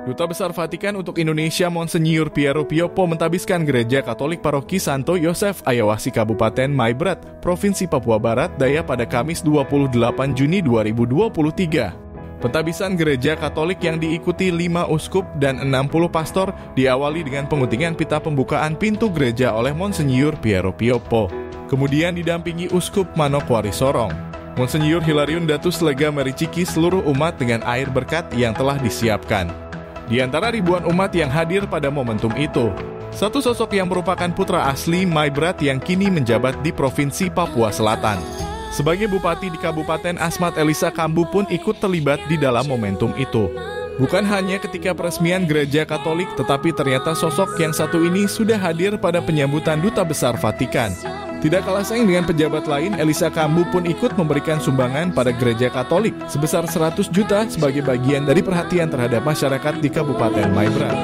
Duta Besar Vatikan untuk Indonesia Monsinyur Piero Pioppo mentabiskan Gereja Katolik Paroki Santo Yosef Ayawasi Kabupaten Maibrat, Provinsi Papua Barat Daya pada Kamis 28 Juni 2023. Pentabisan Gereja Katolik yang diikuti 5 uskup dan 60 pastor diawali dengan penguntingan pita pembukaan pintu gereja oleh Monsinyur Piero Pioppo. Kemudian didampingi Uskup Manokwari Sorong. Monsinyur Hilarion Datus Lega mericiki seluruh umat dengan air berkat yang telah disiapkan. Di antara ribuan umat yang hadir pada momentum itu, satu sosok yang merupakan putra asli Maibrat yang kini menjabat di Provinsi Papua Selatan. Sebagai Bupati di Kabupaten Asmat Elisa Kambu pun ikut terlibat di dalam momentum itu. Bukan hanya ketika peresmian Gereja Katolik, tetapi ternyata sosok yang satu ini sudah hadir pada penyambutan Duta Besar Vatikan. Tidak kalah saing dengan pejabat lain, Elisa Kambu pun ikut memberikan sumbangan pada Gereja Katolik sebesar 100 juta sebagai bagian dari perhatian terhadap masyarakat di Kabupaten Maibrat.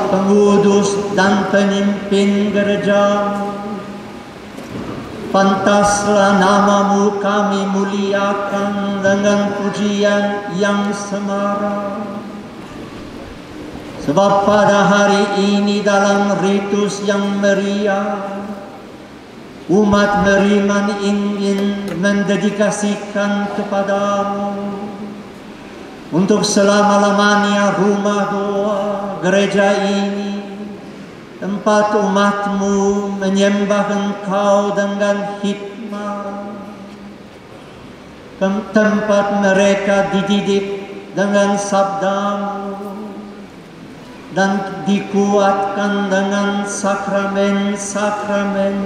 Pengurus dan pemimpin gereja, pantaslah namamu kami muliakan dengan pujian yang semarak. Sebab pada hari ini dalam ritus yang meriah, umat beriman ingin mendedikasikan kepadamu untuk selama-lamanya rumah doa gereja ini, tempat umatmu menyembah Engkau dengan hikmah, tempat mereka dididik dengan sabdamu dan dikuatkan dengan sakramen-sakramen.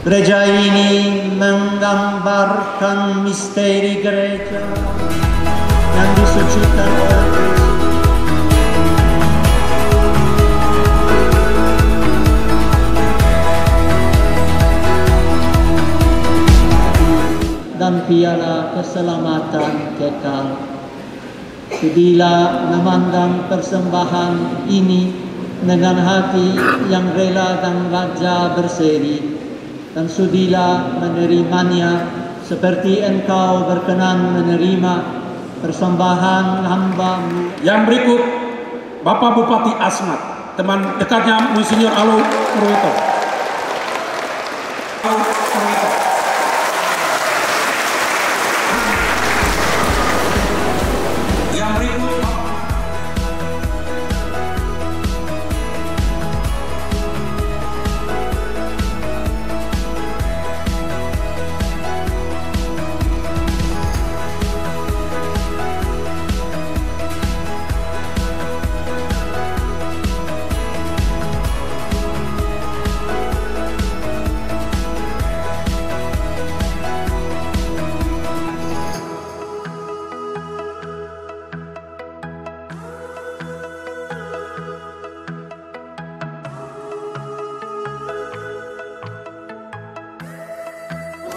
Gereja ini menggambarkan misteri gereja yang disucikan oleh Kristus. Dan piala keselamatan kekal. Sudilah memandang persembahan ini dengan hati yang rela dan wajah berseri, dan sudilah menerimanya seperti Engkau berkenan menerima persembahan hamba-Mu. Yang berikut, Bapak Bupati Asmat, teman dekatnya Monsinyur Alo Purwoto.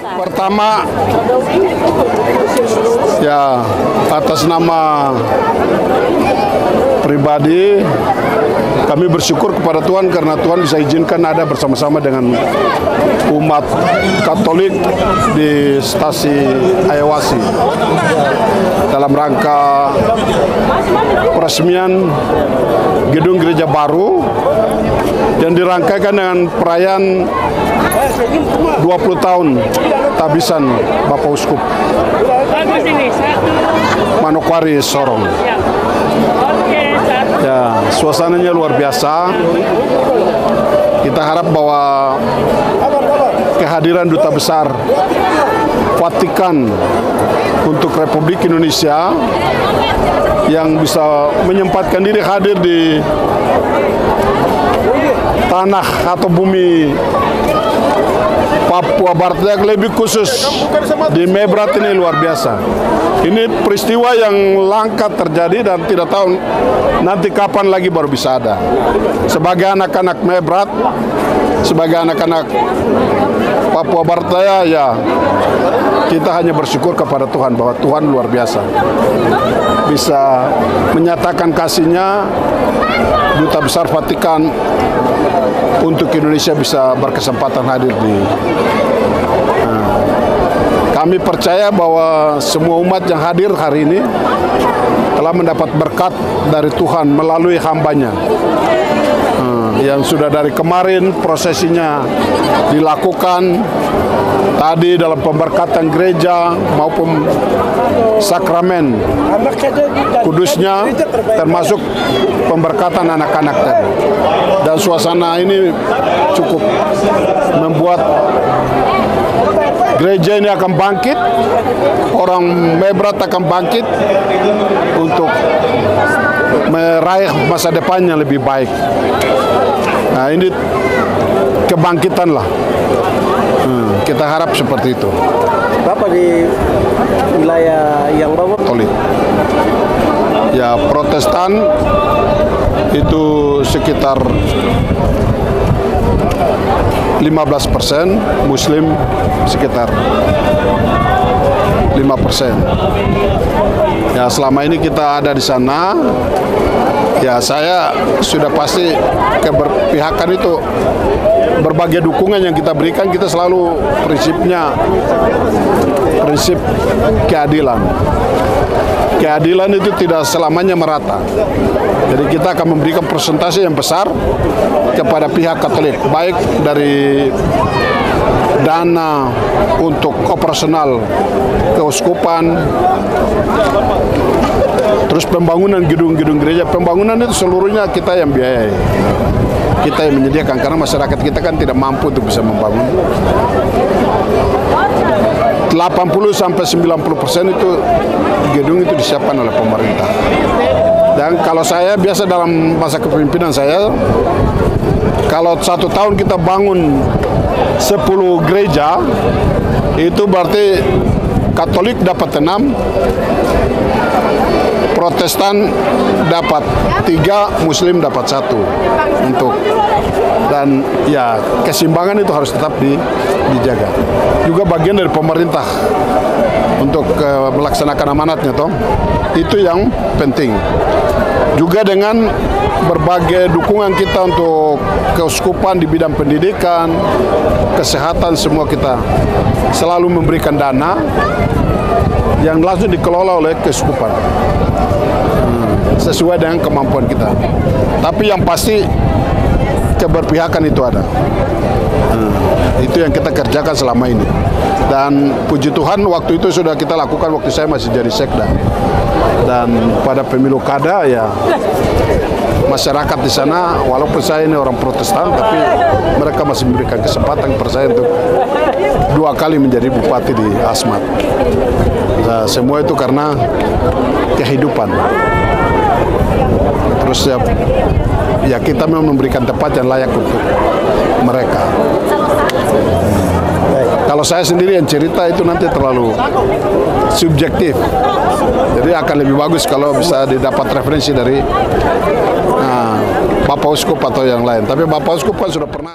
Pertama, ya atas nama pribadi kami bersyukur kepada Tuhan karena Tuhan bisa izinkan ada bersama-sama dengan umat Katolik di stasi Ayawasi dalam rangka peresmian gedung gereja baru yang dirangkaikan dengan perayaan 20 tahun tabisan Bapak Uskup Manokwari Sorong. Ya, suasananya luar biasa. Kita harap bahwa kehadiran Duta Besar Vatikan untuk Republik Indonesia yang bisa menyempatkan diri hadir di tanah atau bumi Papua Barat, yang lebih khusus di Maibrat ini luar biasa. Ini peristiwa yang langka terjadi dan tidak tahu nanti kapan lagi baru bisa ada. Sebagai anak-anak Maibrat, sebagai anak-anak Papua Barat ya kita hanya bersyukur kepada Tuhan bahwa Tuhan luar biasa bisa menyatakan kasihnya. Duta Besar Vatikan untuk Indonesia bisa berkesempatan hadir di kami percaya bahwa semua umat yang hadir hari ini telah mendapat berkat dari Tuhan melalui hambanya yang sudah dari kemarin prosesinya dilakukan tadi dalam pemberkatan gereja maupun sakramen kudusnya termasuk pemberkatan anak-anak tadi. Dan suasana ini cukup membuat gereja ini akan bangkit, orang Maibrat akan bangkit untuk meraih masa depan yang lebih baik. Nah, ini kebangkitan lah. Kita harap seperti itu. Bapak di wilayah yang Bapak Katolik. Ya, Protestan itu sekitar 15%, Muslim sekitar 5%. Ya, selama ini kita ada di sana, ya saya sudah pasti keberpihakan itu berbagai dukungan yang kita berikan, kita selalu prinsip keadilan. Keadilan itu tidak selamanya merata. Jadi kita akan memberikan persentase yang besar kepada pihak Katolik, baik dari dana untuk operasional keuskupan, terus pembangunan gedung-gedung gereja, pembangunan itu seluruhnya kita yang biayai. Kita yang menyediakan karena masyarakat kita kan tidak mampu untuk bisa membangun. 80-90% itu gedung itu disiapkan oleh pemerintah. Dan kalau saya biasa dalam masa kepemimpinan saya, kalau 1 tahun kita bangun 10 gereja, itu berarti Katolik dapat 6, Protestan dapat 3, Muslim dapat 1 untuk, dan ya keseimbangan itu harus tetap dijaga. Juga bagian dari pemerintah untuk melaksanakan amanatnya toh. Itu yang penting. Juga dengan berbagai dukungan kita untuk keuskupan di bidang pendidikan, kesehatan, semua kita selalu memberikan dana yang langsung dikelola oleh keuskupan sesuai dengan kemampuan kita. Tapi yang pasti keberpihakan itu ada. Itu yang kita kerjakan selama ini. Dan puji Tuhan waktu itu sudah kita lakukan waktu saya masih jadi sekda. Dan pada pemilu kada ya masyarakat di sana, walaupun saya ini orang Protestan, tapi mereka masih memberikan kesempatan kepada saya untuk 2 kali menjadi bupati di Asmat. Nah, semua itu karena kehidupan. Terus ya kita memang memberikan tempat yang layak untuk mereka. Kalau saya sendiri yang cerita itu nanti terlalu subjektif. Jadi akan lebih bagus kalau bisa didapat referensi dari Bapak Uskup atau yang lain. Tapi Bapak Uskup kan sudah pernah